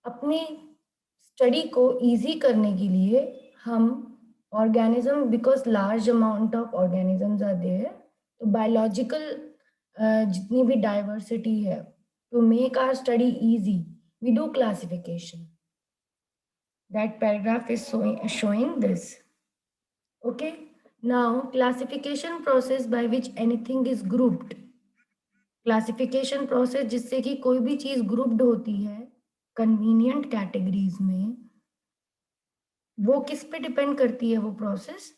अपनी स्टडी को इजी करने के लिए हम organism, because large amount of organisms are there, तो बायोलॉजिकल जितनी भी डाइवर्सिटी है, to make our study easy we do classification. That paragraph is showing this. Okay. Now, classification process by which anything is grouped. Classification process जिससे कि कोई भी चीज grouped होती है कन्वीनियंट कैटेगरीज में, वो किस पे डिपेंड करती है वो process?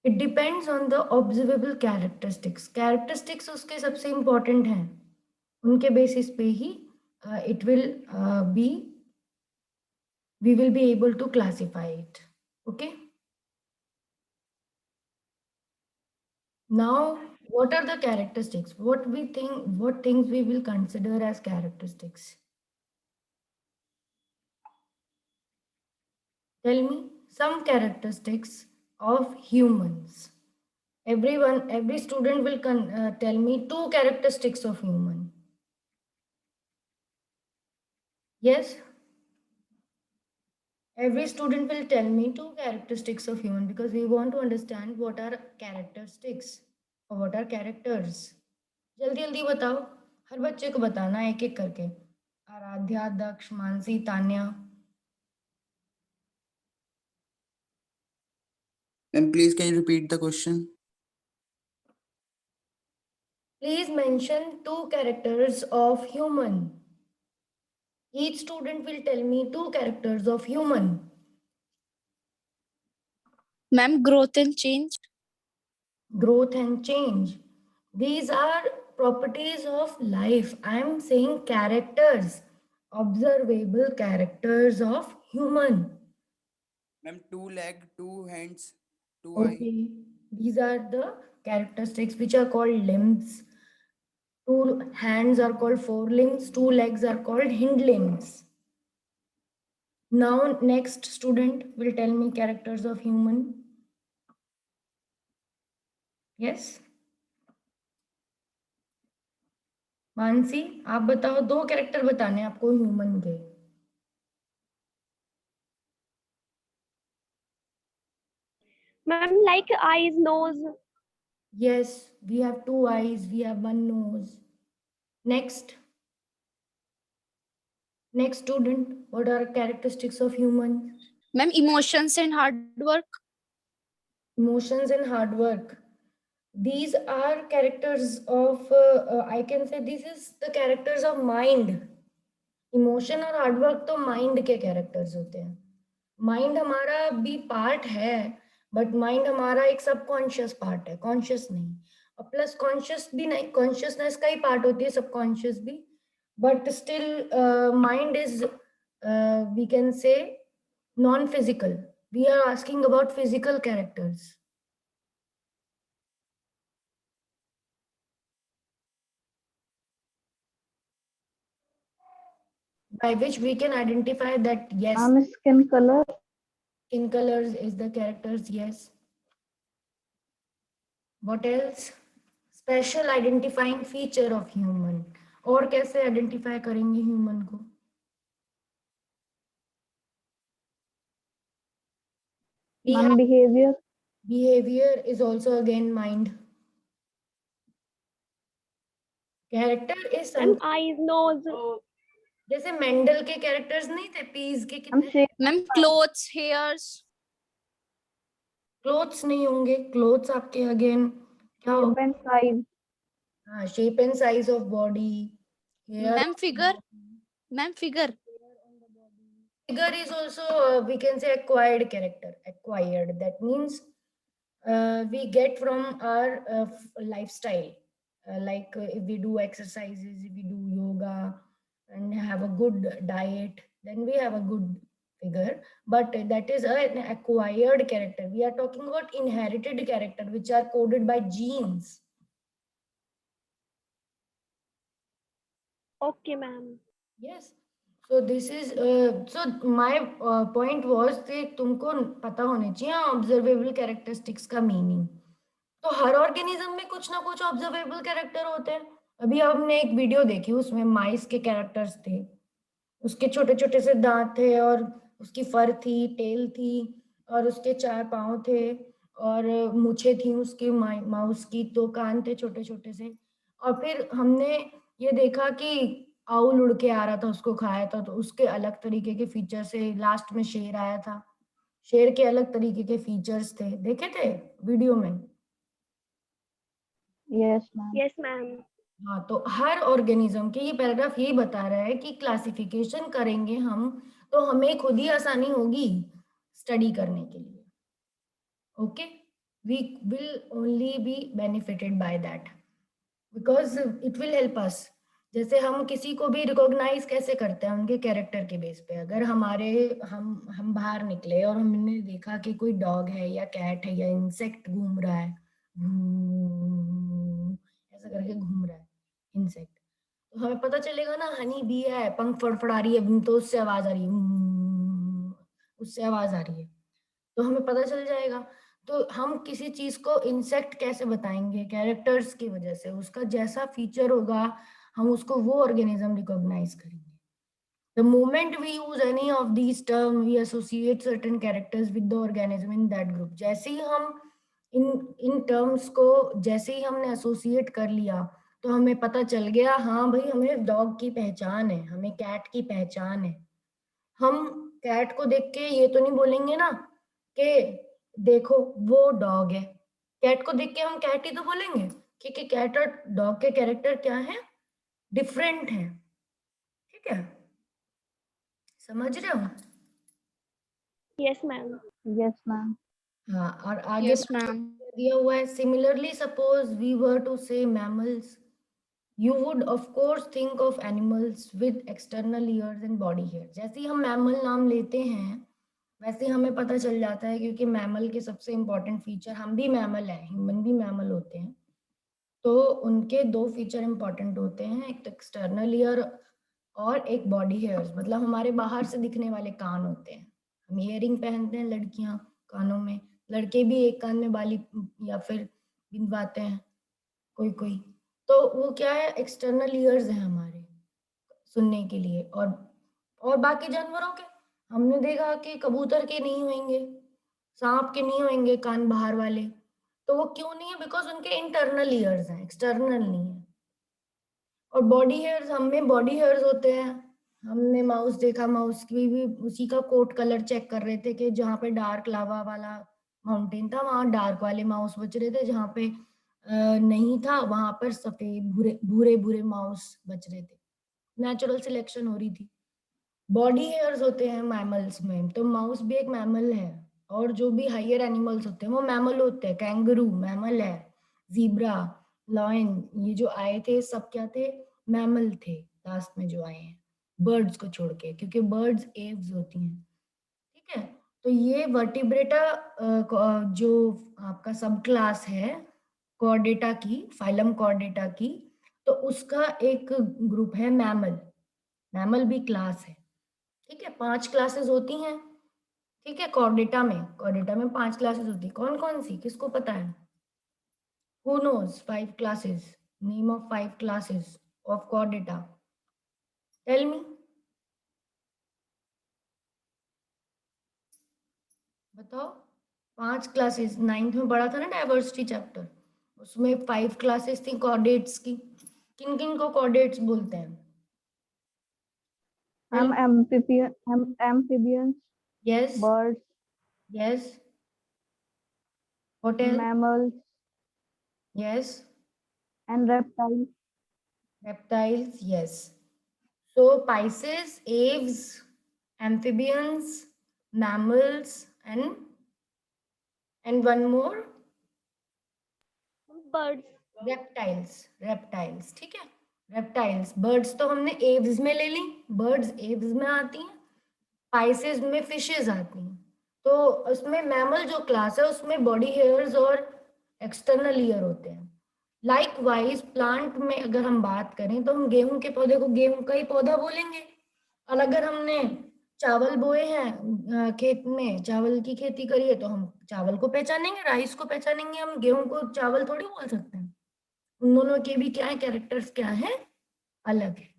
It depends on the observable characteristics. Characteristics उसके सबसे इंपॉर्टेंट हैं, उनके बेसिस पे ही it will be we will be able to classify it. Okay. Now, what are the characteristics? What things we will consider as characteristics? Tell me some characteristics of humans. Every student will tell me 2 characteristics of human. Yes? Every student will tell me 2 characteristics of human because we want to understand what are characteristics or what are characters. जल्दी जल्दी बताओ, हर बच्चे को बताना एक एक करके. आराध्या, दक्ष, Mansi, Tanya. Ma'am, please can you repeat the question? Please mention 2 characters of human. Each student will tell me 2 characters of human. Ma'am, growth and change. Growth and change. These are properties of life. I am saying characters, observable characters of human. Ma'am, 2 leg, 2 hands, 2 Okay. These are the characteristics which are called limbs. 2 hands are called forelimbs, 2 legs are called hind limbs. Now, next student will tell me characters of human. Yes. Mansi, आप बताओ, 2 character बताने आपको human के. Ma'am, like eyes, nose. Yes, we have 2 eyes, we have 1 nose. Next. Next student, what are characteristics of human? Ma'am, emotions and hard work. Emotions and hard work. These are characters of, I can say this is the characters of mind. Emotion और hard work तो mind के characters होते हैं. Mind हमारा भी part है, but mind हमारा एक सबकॉन्शियस पार्ट है, कॉन्शियस नहीं. और प्लस कॉन्शियस भी नहीं, कॉन्शियसनेस का ही पार्ट होती है सबकॉन्शियस भी, but still mind is we can say non physical. We are asking about physical characters. By which we can identify that yes, Skin color. skin colors is the characters. Yes. What else? Special identifying feature of human. और कैसे identify करेंगे human को? Behavior. Behavior is also again mind. Character is Ma'am, eyes, nose. जैसे Mendel के characters नहीं थे, piece के कितने? Ma'am, clothes, hairs. क्लोथ्स नहीं होंगे. क्लोथ्स आपके अगेन क्या हो? Shape and size. हाँ, shape and size of body. Ma'am, figure. Ma'am, figure. Figure is also we can say acquired character. Acquired, that means we get from our lifestyle. Like if we do exercises, if we do yoga and have a good diet, then we have a good figure. But that is an acquired character. We are talking about inherited character which are coded by genes. Okay, ma'am. Yes. So this is so my point was कि तुमको पता होने चाहिए observable characteristics का meaning. तो हर organism में कुछ ना कुछ ऑब्जर्वेबल कैरेक्टर होते हैं. अभी हमने एक वीडियो देखी, उसमें माइस के कैरेक्टर्स थे. उसके छोटे छोटे से दांत थे और उसकी फर थी, टेल थी और उसके 4 पाँव थे और मूछें थी उसकी माउस की, 2 कान थे छोटे छोटे से। और फिर हमने ये देखा कि आउल उड़ के आ रहा था, उसको खाया था, तो उसके अलग तरीके के फीचर से। लास्ट में शेर आया था, शेर के अलग तरीके के फीचर्स थे, देखे थे वीडियो में। Yes, ma'am. Yes, ma'am. हाँ, तो हर ऑर्गेनिज्म के, ये पैराग्राफ यही बता रहा है कि क्लासिफिकेशन करेंगे हम तो हमें खुद ही आसानी होगी स्टडी करने के लिए। Okay, we will only be benefited by that because it will help us. जैसे हम किसी को भी रिकॉग्नाइज कैसे करते हैं, उनके कैरेक्टर के बेस पे। अगर हम बाहर निकले और हमने देखा कि कोई डॉग है या कैट है या इंसेक्ट घूम रहा है, ऐसा करके घूम रहा है इंसेक्ट, तो हमें पता चलेगा ना, हनी बी है, पंख फड़फड़ा रही है तो उससे आवाज आ रही है, उससे आवाज आ रही है, तो हमें पता चल जाएगा। तो हम किसी चीज को इंसेक्ट कैसे बताएंगे? कैरेक्टर्स की वजह से, उसका जैसा फीचर होगा हम उसको वो ऑर्गेनिज्म रिकॉग्नाइज करेंगे। The moment we use any of these terms, we associate certain characters with the organism in that group. जैसे ही हम इन टर्म्स को जैसे ही हमने एसोसिएट कर लिया तो हमें पता चल गया, हाँ भाई हमें डॉग की पहचान है, हमें कैट की पहचान है। हम कैट को देख के ये तो नहीं बोलेंगे ना कि देखो वो डॉग है। कैट को देख के हम कैट ही तो बोलेंगे, क्योंकि कैट और डॉग के कैरेक्टर क्या है, डिफरेंट है। ठीक है, समझ रहे हो? Yes, ma'am. Yes, ma'am. हाँ, और आगे Yes, ma'am. दिया हुआ है, similarly suppose we were to say mammals, you would of course think of animals with external ears and body hair। जैसे ही हम मैमल नाम लेते हैं वैसे ही हमें पता चल जाता है, क्योंकि मैमल के सबसे इम्पोर्टेंट फीचर, हम भी मैमल हैं, ह्यूमन भी मैमल होते हैं, तो उनके 2 फीचर इम्पोर्टेंट होते हैं, एक तो एक्सटर्नल ईयर और एक बॉडी हेयर्स, मतलब हमारे बाहर से दिखने वाले कान होते हैं। हम ईयरिंग पहनते हैं लड़कियां कानों में, लड़के भी एक कान में बाली या फिर बिंदवाते हैं कोई कोई, तो वो क्या है, एक्सटर्नल ईयर्स हैं हमारे सुनने के लिए। और बाकी जानवरों के हमने देखा कि कबूतर के नहीं होंगे, सांप के नहीं होंगे कान बाहर वाले, तो वो क्यों नहीं है? बिकॉज उनके इंटरनल ईयर्स हैं, एक्सटर्नल नहीं है। और बॉडी हेयर्स, हम में बॉडी हेयर्स होते हैं। हमने माउस देखा, माउस की भी उसी का कोट कलर चेक कर रहे थे कि जहाँ पे डार्क लावा वाला माउंटेन था वहां डार्क वाले माउस बच रहे थे, जहाँ पे नहीं था वहां पर सफेद भूरे भूरे भूरे माउस बच रहे थे। नेचुरल सिलेक्शन हो रही थी। बॉडी हेयर्स होते हैं मैमल्स में, तो माउस भी एक मैमल है। और जो भी हायर एनिमल्स होते हैं वो मैमल होते हैं। कैंगरू मैमल है, जीब्रा, लॉयन, ये जो आए थे सब क्या थे, मैमल थे लास्ट में जो आए हैं, बर्ड्स को छोड़ के, क्योंकि बर्ड्स एव्स होती हैं। ठीक है, तो ये वर्टिब्रेटा जो आपका सब क्लास है कॉर्डेटा की, फाइलम कॉर्डेटा की, तो उसका एक ग्रुप है मैमल। मैमल भी क्लास है। ठीक है, 5 क्लासेस होती हैं। ठीक है, कॉर्डेटा में 5 क्लासेस होती है। कौन कौन सी, किसको पता है? Who knows 5 classes, name of 5 classes of Chordata, tell me, बताओ। 5 क्लासेस 9th में पढ़ा था ना डाइवर्सिटी चैप्टर, उसमें 5 क्लासेस थी कॉर्डेट्स की। किन किन को कॉर्डेट्स बोलते हैं? Ma'am, amphibians, yes, birds, yes, what else? mammals, yes, and reptiles. reptiles, yes. So Pisces, aves, amphibians, mammals, and one more, Birds. reptiles। ठीक है, reptiles। birds तो हमने aves में ले ली, birds aves में आती हैं, Pisces में fishes आती हैं। तो उसमें मैमल जो क्लास है उसमें बॉडी हेयर्स और एक्सटर्नल ईयर होते हैं। लाइकवाइज प्लांट में अगर हम बात करें तो हम गेहूं के पौधे को गेहूं का ही पौधा बोलेंगे, और अगर हमने चावल बोए हैं खेत में, चावल की खेती करी है, तो हम चावल को पहचानेंगे, राइस को पहचानेंगे। हम गेहूं को चावल थोड़ी बोल सकते हैं। उन दोनों के भी क्या है, कैरेक्टर्स क्या है, अलग है।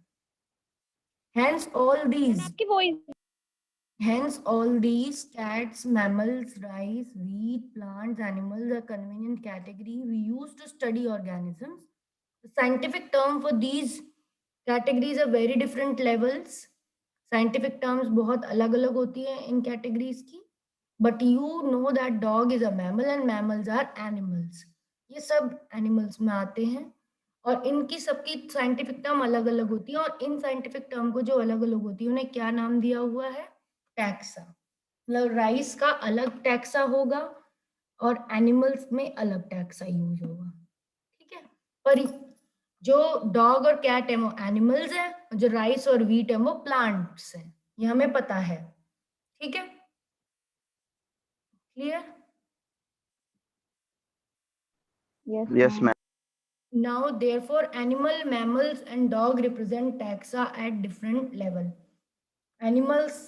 Hence all these आपकी voice Hence, all these cats, mammals, rice, wheat, plants, animals are convenient category we use to study organisms. The scientific term for these categories are very different levels. Scientific terms बहुत अलग अलग होती है इन categories की. But you know that dog is a mammal and mammals are animals. ये सब animals में आते हैं और इनकी सबकी साइंटिफिक टर्म अलग अलग होती है और इन साइंटिफिक टर्म को जो अलग अलग होती है उन्हें क्या नाम दिया हुआ है? टैक्सा. मतलब राइस का अलग टैक्सा होगा और एनिमल्स में अलग टैक्सा यूज होगा. ठीक है. पर जो डॉग और कैट है वो एनिमल्स है, जो राइस और व्हीट है वो प्लांट्स है. ये हमें पता है. ठीक है. Clear? Yes, ma'am. Now, therefore, animal, mammals, and dog represent taxa at different level. Animals